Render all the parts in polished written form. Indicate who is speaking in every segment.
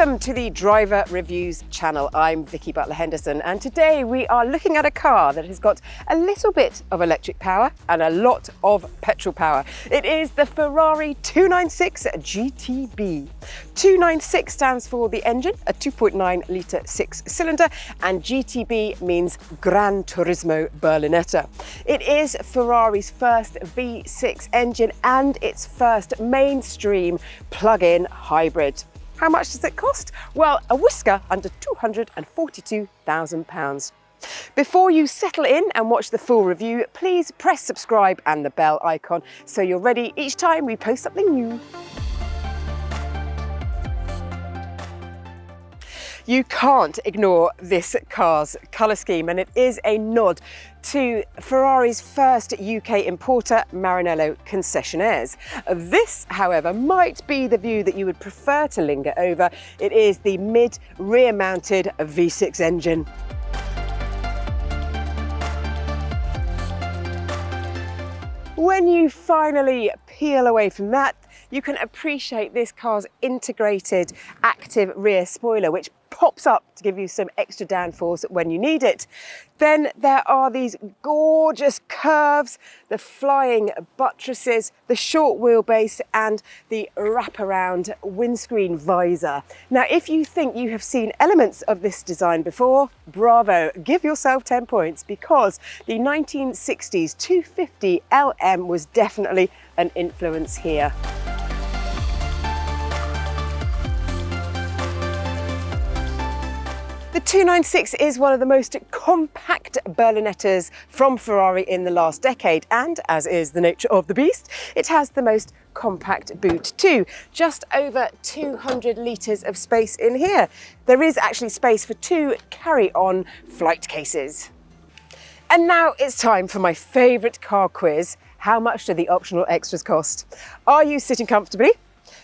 Speaker 1: Welcome to the Driver Reviews channel. I'm Vicki Butler-Henderson, and today we are looking at a car that has got a little bit of electric power and a lot of petrol power. It is the Ferrari 296 GTB. 296 stands for the engine, a 2.9 litre 6-cylinder, and GTB means Gran Turismo Berlinetta. It is Ferrari's first V6 engine and its first mainstream plug-in hybrid. How much does it cost? Well, a whisker under £242,000. Before you settle in and watch the full review, please press subscribe and the bell icon so you're ready each time we post something new. You can't ignore this car's colour scheme, and it is a nod to Ferrari's first UK importer, Maranello Concessionaires. This, however, might be the view that you would prefer to linger over. It is the mid-rear mounted V6 engine. When you finally peel away from that, you can appreciate this car's integrated active rear spoiler, which pops up to give you some extra downforce when you need it. Then there are these gorgeous curves, the flying buttresses, the short wheelbase, and the wraparound windscreen visor. Now, if you think you have seen elements of this design before, bravo, give yourself 10 points, because the 1960s 250 LM was definitely an influence here. The 296 is one of the most compact Berlinettas from Ferrari in the last decade, and as is the nature of the beast, it has the most compact boot too. Just over 200 litres of space in here. There is actually space for 2 carry-on flight cases. And now it's time for my favourite car quiz. How much do the optional extras cost? Are you sitting comfortably?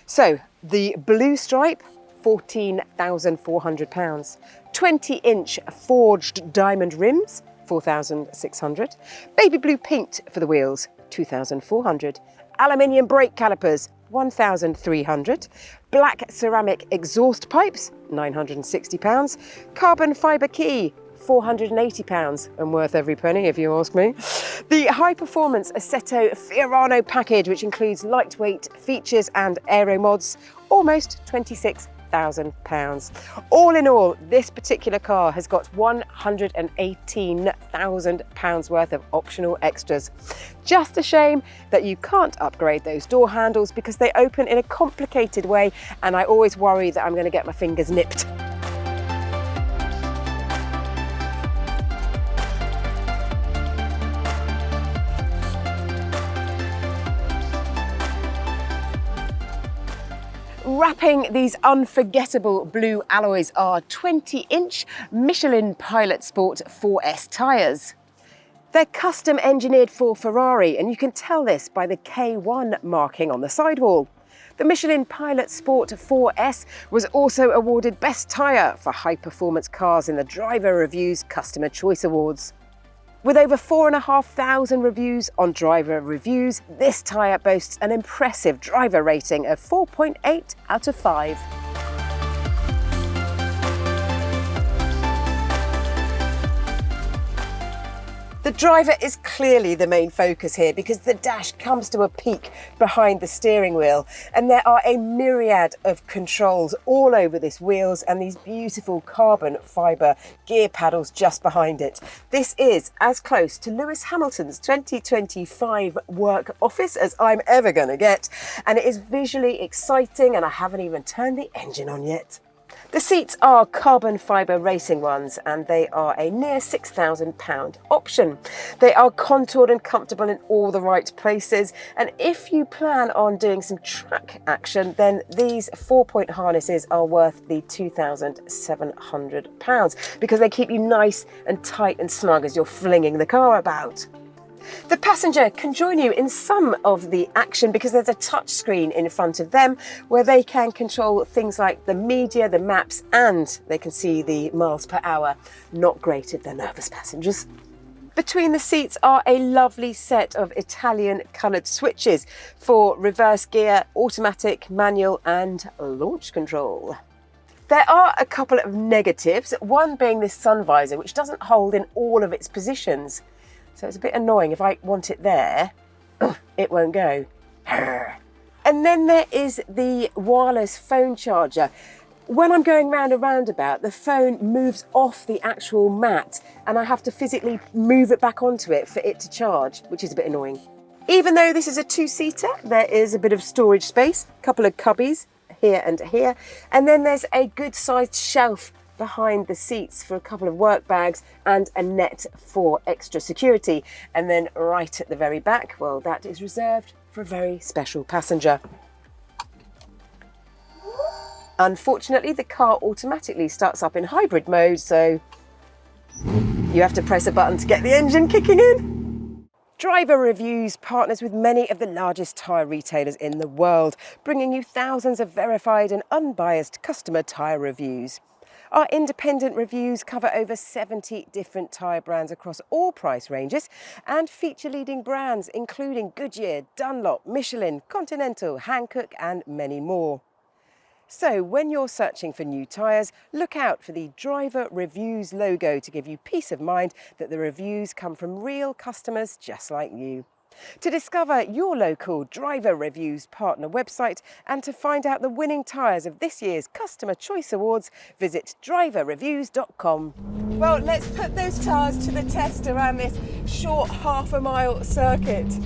Speaker 1: So, the blue stripe, £14,400. 20-inch forged diamond rims, £4,600. Baby blue paint for the wheels, £2,400. Aluminium brake calipers, £1,300. Black ceramic exhaust pipes, £960. Carbon fibre key, £480, and worth every penny if you ask me. The high-performance Assetto Fiorano package, which includes lightweight features and aero mods, almost £26,000. All in all, this particular car has got £118,000 worth of optional extras. Just a shame that you can't upgrade those door handles because they open in a complicated way, and I always worry that I'm going to get my fingers nipped. Wrapping these unforgettable blue alloys are 20-inch Michelin Pilot Sport 4S tyres. They're custom engineered for Ferrari, and you can tell this by the K1 marking on the sidewall. The Michelin Pilot Sport 4S was also awarded Best Tyre for high-performance cars in the DriverReviews Customer Choice Awards. With over 4,500 reviews on DriverReviews, this tyre boasts an impressive driver rating of 4.8 out of 5. The driver is clearly the main focus here because the dash comes to a peak behind the steering wheel, and there are a myriad of controls all over this wheels and these beautiful carbon fibre gear paddles just behind it. This is as close to Lewis Hamilton's 2025 work office as I'm ever going to get, and it is visually exciting, and I haven't even turned the engine on yet. The seats are carbon fibre racing ones, and they are a near £6,000 option. They are contoured and comfortable in all the right places, and if you plan on doing some track action, then these 4-point harnesses are worth the £2,700 because they keep you nice and tight and snug as you're flinging the car about. The passenger can join you in some of the action because there's a touch screen in front of them where they can control things like the media, the maps, and they can see the miles per hour. Not great if they're nervous passengers. Between the seats are a lovely set of Italian coloured switches for reverse gear, automatic, manual and launch control. There are a couple of negatives, one being this sun visor, which doesn't hold in all of its positions. So it's a bit annoying. If I want it there, it won't go. And then there is the wireless phone charger. When I'm going round a roundabout, the phone moves off the actual mat and I have to physically move it back onto it for it to charge, which is a bit annoying. Even though this is a two-seater, there is a bit of storage space, a couple of cubbies here and here, and then there's a good-sized shelf behind the seats for a couple of work bags and a net for extra security. And then right at the very back, well, that is reserved for a very special passenger. Unfortunately, the car automatically starts up in hybrid mode, so you have to press a button to get the engine kicking in. DriverReviews partners with many of the largest tyre retailers in the world, bringing you thousands of verified and unbiased customer tyre reviews. Our independent reviews cover over 70 different tyre brands across all price ranges and feature leading brands including Goodyear, Dunlop, Michelin, Continental, Hankook and many more. So when you're searching for new tyres, look out for the DriverReviews logo to give you peace of mind that the reviews come from real customers just like you. To discover your local DriverReviews partner website and to find out the winning tyres of this year's Customer Choice Awards, visit driverreviews.com. Well, let's put those tyres to the test around this short half-a-mile circuit.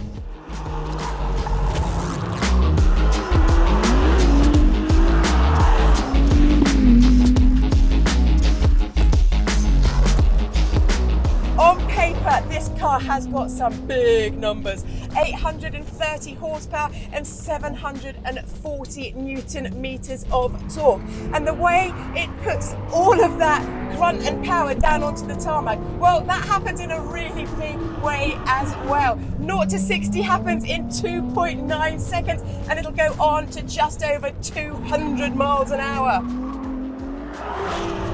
Speaker 1: On paper, this car has got some big numbers. 830 horsepower and 740 Newton meters of torque. And the way it puts all of that grunt and power down onto the tarmac, well, that happens in a really big way as well. 0 to 60 happens in 2.9 seconds and it'll go on to just over 200 miles an hour.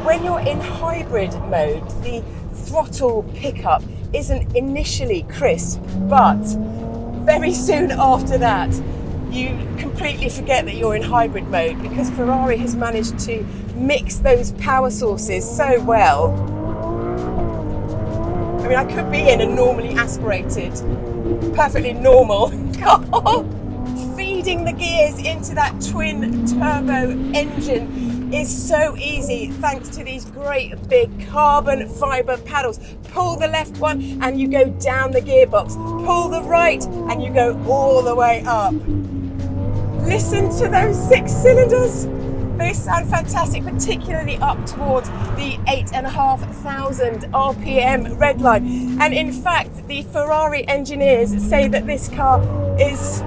Speaker 1: When you're in hybrid mode, the throttle pickup isn't initially crisp, but very soon after that you completely forget that you're in hybrid mode because Ferrari has managed to mix those power sources so well. I mean, I could be in a normally aspirated, perfectly normal car. Feeding the gears into that twin turbo engine is so easy thanks to these great big carbon fibre paddles. Pull the left one and you go down the gearbox. Pull the right and you go all the way up. Listen to those 6 cylinders. They sound fantastic, particularly up towards the 8,500 RPM red line. And in fact, the Ferrari engineers say that this car is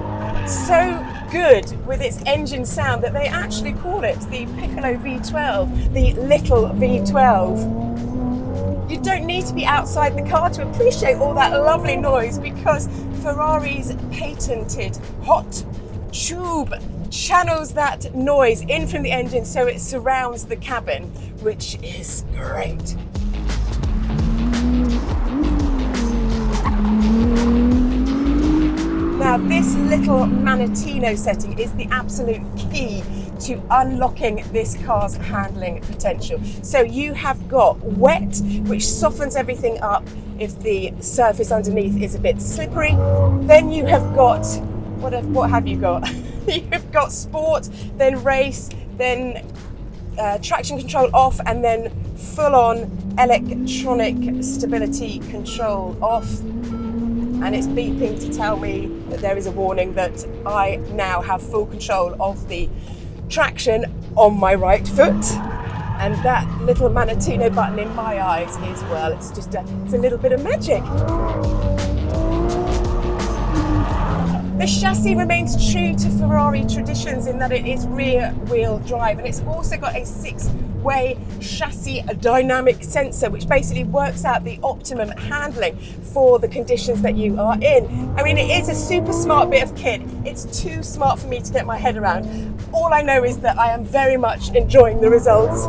Speaker 1: so good with its engine sound that they actually call it the Piccolo V12, the little V12. You don't need to be outside the car to appreciate all that lovely noise because Ferrari's patented hot tube channels that noise in from the engine so it surrounds the cabin, which is great. Now, this little Manettino setting is the absolute key to unlocking this car's handling potential. So you have got wet, which softens everything up if the surface underneath is a bit slippery. Then you have got, what have you got? You've got sport, then race, then traction control off, and then full-on electronic stability control off. And it's beeping to tell me that there is a warning that I now have full control of the traction on my right foot. And that little Manettino button in my eyes is, well, it's just it's a little bit of magic. The chassis remains true to Ferrari traditions in that it is rear-wheel drive, and it's also got a 6-way chassis dynamic sensor, which basically works out the optimum handling for the conditions that you are in. I mean, it is a super smart bit of kit. It's too smart for me to get my head around. All I know is that I am very much enjoying the results.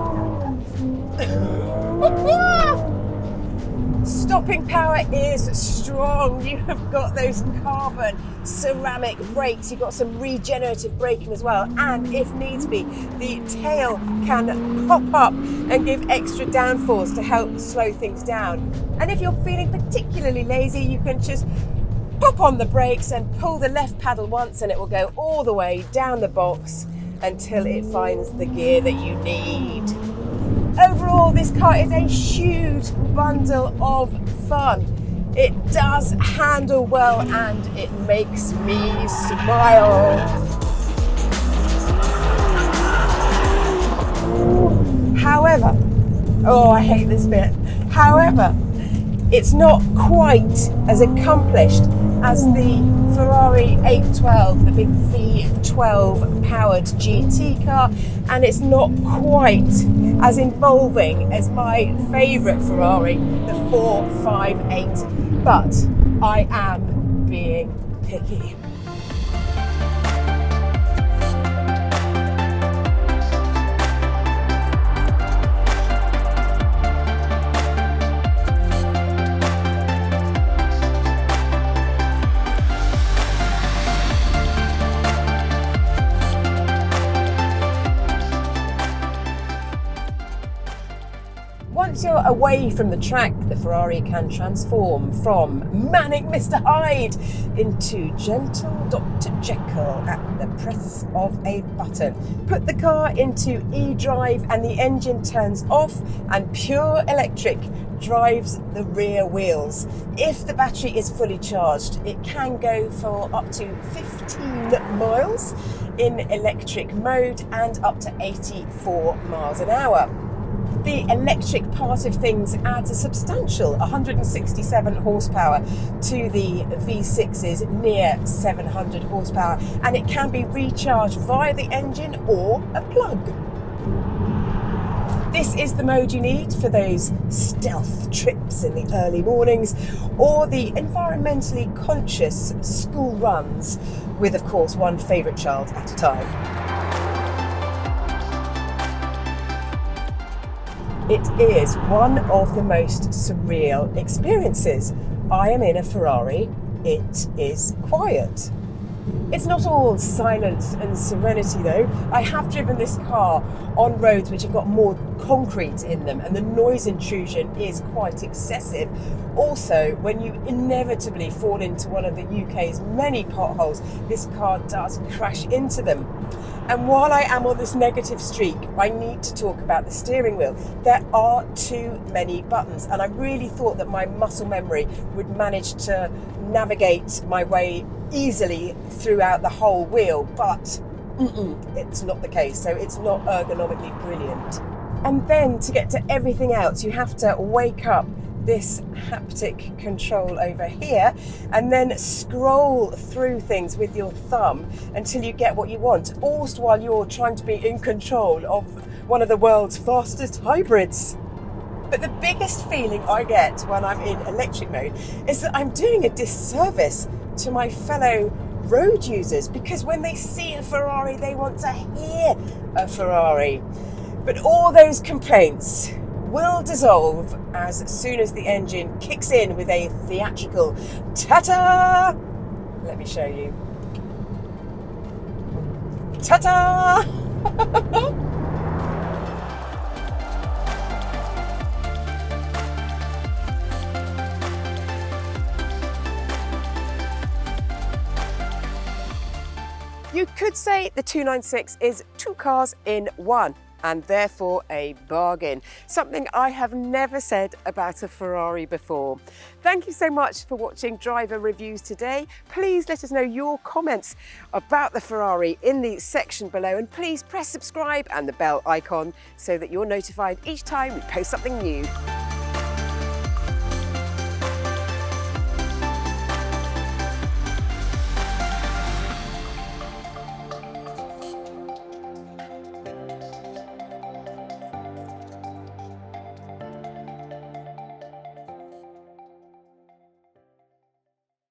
Speaker 1: Stopping power is strong. You have got those carbon ceramic brakes, you've got some regenerative braking as well, and if needs be, the tail can pop up and give extra downforce to help slow things down. And if you're feeling particularly lazy, you can just pop on the brakes and pull the left paddle once and it will go all the way down the box until it finds the gear that you need. Overall, this car is a huge bundle of fun. It does handle well and it makes me smile. However, oh, I hate this bit. However, it's not quite as accomplished as the Ferrari 812, the big V12 powered GT car, and it's not quite as involving as my favourite Ferrari, the 458, but I am being picky. Once you're away from the track, the Ferrari can transform from manic Mr. Hyde into gentle Dr. Jekyll at the press of a button. Put the car into eDrive and the engine turns off and pure electric drives the rear wheels. If the battery is fully charged, it can go for up to 15 miles in electric mode and up to 84 miles an hour. The electric part of things adds a substantial 167 horsepower to the V6's near 700 horsepower, and it can be recharged via the engine or a plug. This is the mode you need for those stealth trips in the early mornings or the environmentally conscious school runs with, of course, one favourite child at a time. It is one of the most surreal experiences. I am in a Ferrari. It is quiet. It's not all silence and serenity though. I have driven this car on roads which have got more concrete in them and the noise intrusion is quite excessive. Also, when you inevitably fall into one of the UK's many potholes, this car does crash into them. And while I am on this negative streak, I need to talk about the steering wheel. There are too many buttons, and I really thought that my muscle memory would manage to navigate my way easily throughout the whole wheel, but it's not the case, so it's not ergonomically brilliant. And then to get to everything else, you have to wake up this haptic control over here and then scroll through things with your thumb until you get what you want, all while you're trying to be in control of one of the world's fastest hybrids. But the biggest feeling I get when I'm in electric mode is that I'm doing a disservice to my fellow road users, because when they see a Ferrari, they want to hear a Ferrari. But all those complaints will dissolve as soon as the engine kicks in with a theatrical ta-ta. Let me show you. Ta-ta! You could say the 296 is two cars in one, and therefore a bargain. Something I have never said about a Ferrari before. Thank you so much for watching Driver Reviews today. Please let us know your comments about the Ferrari in the section below, and please press subscribe and the bell icon so that you're notified each time we post something new.